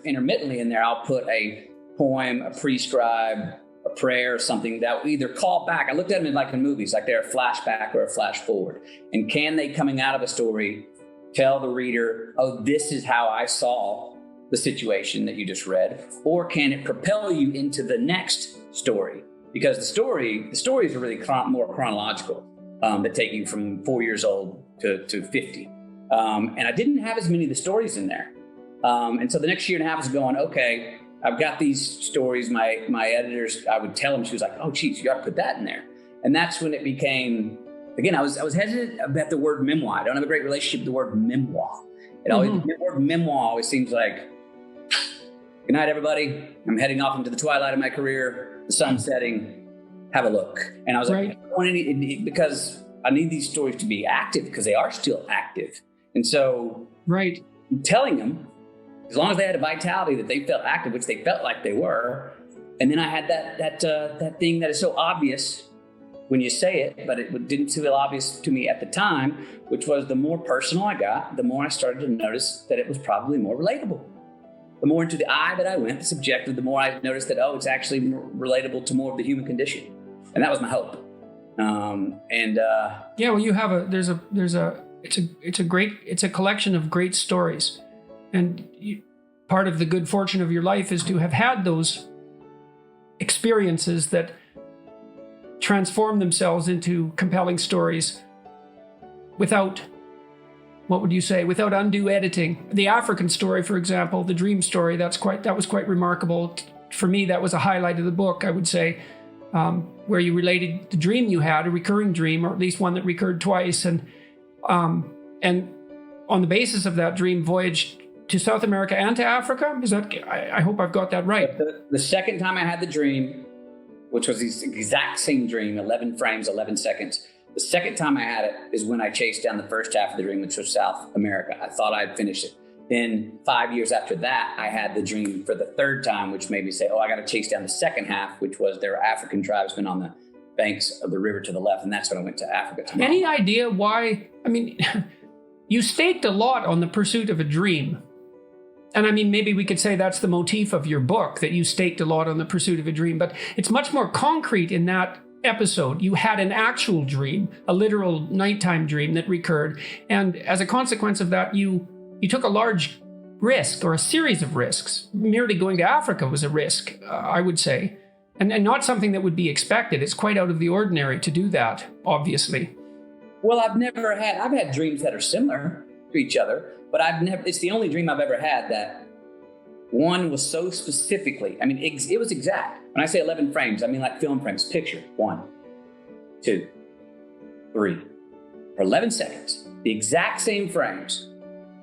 intermittently in there, I'll put a poem, a prescribed, a prayer, something that will either call back. I looked at them like in movies, like they're a flashback or a flash forward. And can they, coming out of a story, tell the reader, oh, this is how I saw the situation that you just read? Or can it propel you into the next story? Because the stories are really more chronological, that take you from 4 years old to 50. And I didn't have as many of the stories in there. And so the next year and a half was going, okay, I've got these stories. My editors, I would tell them, she was like, oh, geez, you got to put that in there. And that's when it became, again, I was hesitant about the word memoir. I don't have a great relationship with the word memoir. The word memoir always seems like, good night, everybody. I'm heading off into the twilight of my career, the sun's setting, have a look. And I was like, I don't want any, because I need these stories to be active, because they are still active. And so I'm telling them, as long as they had a vitality that they felt active, which they felt like they were. And then I had that thing that is so obvious when you say it, but it didn't feel obvious to me at the time, which was the more personal I got, the more I started to notice that it was probably more relatable. The more into the eye that I went, the subjective, the more I noticed that, oh, it's actually more relatable to more of the human condition. And that was my hope. Well, you have it's a collection of great stories. And part of the good fortune of your life is to have had those experiences that transform themselves into compelling stories without, without undue editing. The African story, for example, the dream story, that was quite remarkable. For me, that was a highlight of the book, I would say, where you related the dream you had, a recurring dream, or at least one that recurred twice, and on the basis of that dream, voyaged to South America and to Africa? I hope I've got that right. The second time I had the dream, which was the exact same dream, 11 frames, 11 seconds. The second time I had it is when I chased down the first half of the dream, which was South America. I thought I'd finished it. Then 5 years after that, I had the dream for the third time, which made me say, oh, I got to chase down the second half, which was there were African tribesmen on the banks of the river to the left. And that's when I went to Africa. Any idea why? I mean, you staked a lot on the pursuit of a dream. And I mean, maybe we could say that's the motif of your book, that you staked a lot on the pursuit of a dream, but it's much more concrete in that episode. You had an actual dream, a literal nighttime dream that recurred. And as a consequence of that, you took a large risk, or a series of risks. Merely going to Africa was a risk, I would say, and not something that would be expected. It's quite out of the ordinary to do that, obviously. Well, I've had dreams that are similar to each other, but it's the only dream I've ever had that one was so specifically, I mean, it was exact. When I say 11 frames, I mean like film frames, picture, 1, 2, 3, for 11 seconds, the exact same frames,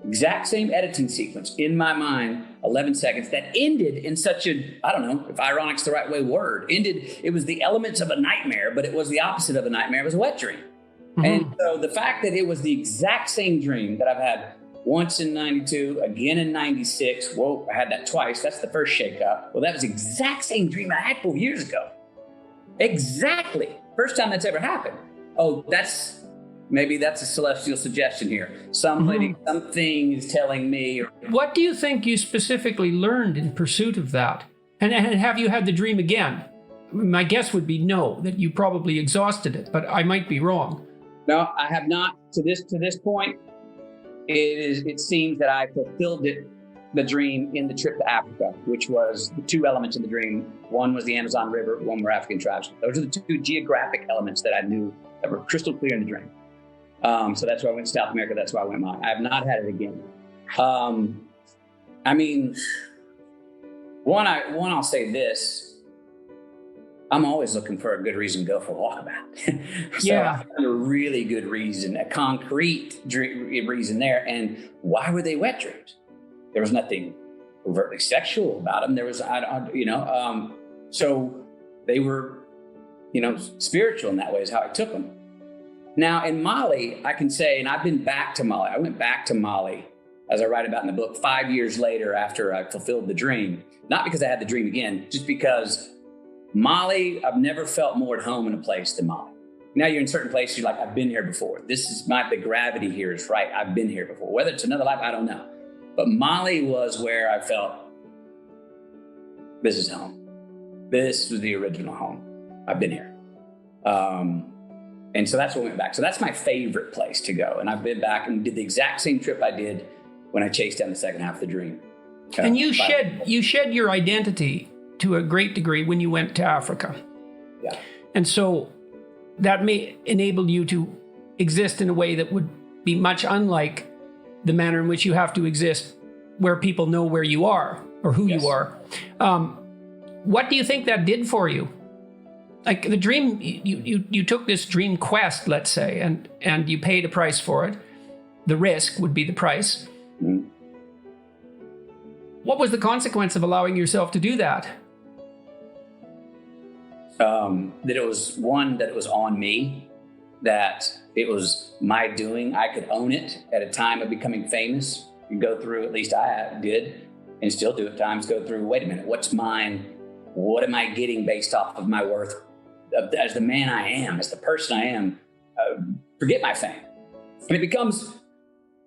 exact same editing sequence in my mind, 11 seconds, that ended in such a, I don't know if ironic's the right word, it was the elements of a nightmare, but it was the opposite of a nightmare. It was a wet dream. Mm-hmm. And so the fact that it was the exact same dream that I've had once in 92, again in 96. Whoa, I had that twice. That's the first shakeup. Well, that was the exact same dream I had 4 years ago. Exactly. First time that's ever happened. Oh, maybe that's a celestial suggestion here. Something is telling me. What do you think you specifically learned in pursuit of that? And have you had the dream again? My guess would be no, that you probably exhausted it, but I might be wrong. No, I have not. To this point, it seems that I fulfilled the dream in the trip to Africa, which was the two elements in the dream. One was the Amazon River, one were African tribes. Those are the two geographic elements that I knew that were crystal clear in the dream. So that's why I went to South America. That's why I went mine. I have not had it again. I mean, I'll say this. I'm always looking for a good reason to go for a walkabout. So I found a really good reason, a concrete reason there. And why were they wet dreams? There was nothing overtly sexual about them. There was, so they were, spiritual in that way is how I took them. Now in Mali, I can say, and I've been back to Mali. I went back to Mali, as I write about in the book, 5 years later after I fulfilled the dream. Not because I had the dream again, just because Mali, I've never felt more at home in a place than Mali. Now you're in certain places, you're like, I've been here before. The gravity here is right. I've been here before. Whether it's another life, I don't know. But Mali was where I felt this is home. This was the original home. I've been here. And so that's when we went back. So that's my favorite place to go. And I've been back and did the exact same trip I did when I chased down the second half of the dream. And you shed your identity to a great degree when you went to Africa. Yeah. And so that may enable you to exist in a way that would be much unlike the manner in which you have to exist where people know where you are or who you are. What do you think that did for you? Like the dream, you took this dream quest, let's say, and you paid a price for it. The risk would be the price. Mm-hmm. What was the consequence of allowing yourself to do that? That it was one, that it was on me, that it was my doing. I could own it at a time of becoming famous. You go through, at least I did, and still do at times, go through, wait a minute, what's mine? What am I getting based off of my worth as the man I am, as the person I am? Forget my fame. And it becomes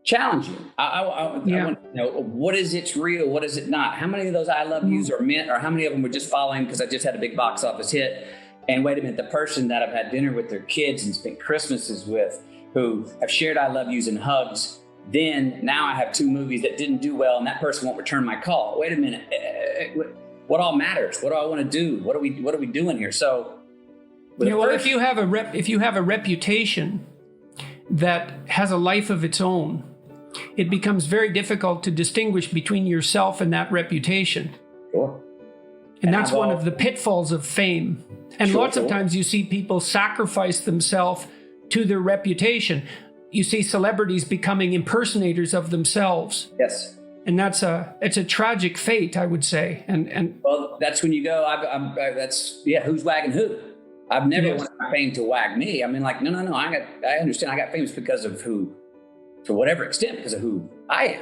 challenging. I want to know, what is it's real? What is it not? How many of those I love yous are meant, or how many of them were just following because I just had a big box office hit? And wait a minute, the person that I've had dinner with their kids and spent Christmases with, who have shared I love yous and hugs, then now I have 2 movies that didn't do well and that person won't return my call. Wait a minute. What all matters? What do I want to do? What are we doing here? So, if you have a reputation that has a life of its own, it becomes very difficult to distinguish between yourself and that reputation. Sure. And that's one of the pitfalls of fame. And lots of times you see people sacrifice themselves to their reputation. You see celebrities becoming impersonators of themselves. Yes. And it's a tragic fate, I would say. And well, that's when you go, who's wagging who? I've never wanted my fame to wag me. I mean, like, no. I understand I got famous because of who, to whatever extent, because of who I am.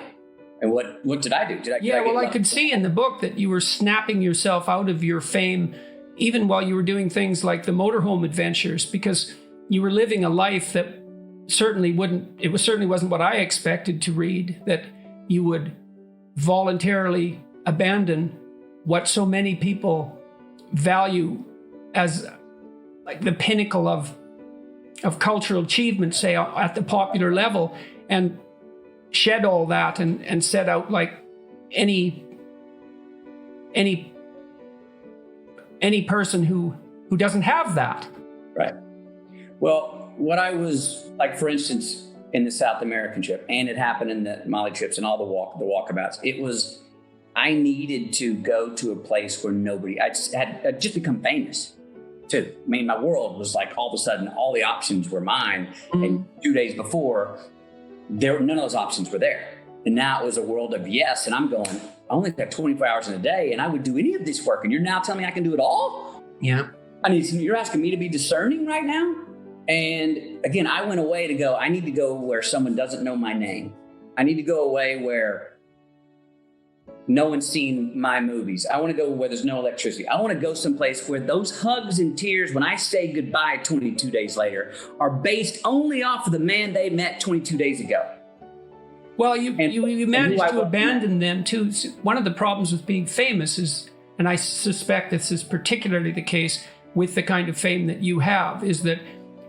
And what did I do? I could see in the book that you were snapping yourself out of your fame, even while you were doing things like the motorhome adventures, because you were living a life that certainly wasn't what I expected to read, that you would voluntarily abandon what so many people value as like the pinnacle of cultural achievement, say at the popular level, and shed all that and set out like any person who doesn't have that. Right. Well, what I was like, for instance, in the South American trip, and it happened in the Mali trips and all the walkabouts, I needed to go to a place where I'd just become famous too. I mean, my world was like, all of a sudden, all the options were mine. Mm-hmm. And 2 days before, none of those options were there. And now it was a world of yes. And I'm going, I only got 24 hours in a day and I would do any of this work. And you're now telling me I can do it all? Yeah. You're asking me to be discerning right now? And again, I went away to go, I need to go where someone doesn't know my name. I need to go away where no one's seen my movies. I want to go where there's no electricity. I want to go someplace where those hugs and tears when I say goodbye 22 days later are based only off of the man they met 22 days ago. Well, you managed to abandon them too. One of the problems with being famous is, and I suspect this is particularly the case with the kind of fame that you have, is that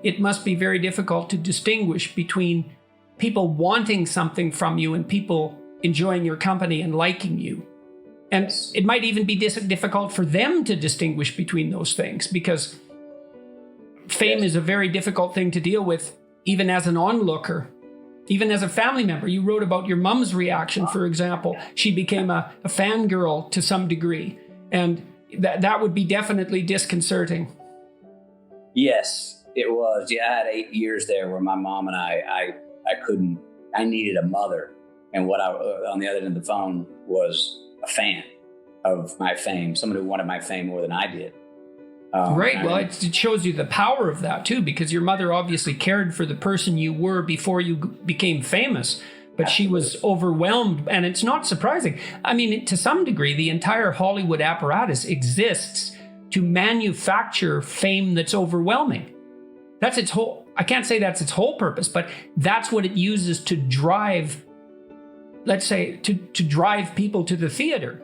it must be very difficult to distinguish between people wanting something from you and people enjoying your company and liking you. And it might even be difficult for them to distinguish between those things, because fame is a very difficult thing to deal with, even as an onlooker, even as a family member. You wrote about your mom's reaction, for example. She became a fangirl to some degree, and that would be definitely disconcerting. Yes, it was. Yeah, I had 8 years there where my mom and I needed a mother. And what on the other end of the phone was a fan of my fame, someone who wanted my fame more than I did. Right. Well, it shows you the power of that, too, because your mother obviously cared for the person you were before you became famous, but Absolutely. She was overwhelmed. And it's not surprising. I mean, to some degree, the entire Hollywood apparatus exists to manufacture fame that's overwhelming. That's its whole, I can't say that's its whole purpose, but that's what it uses to drive let's say, to drive people to the theater.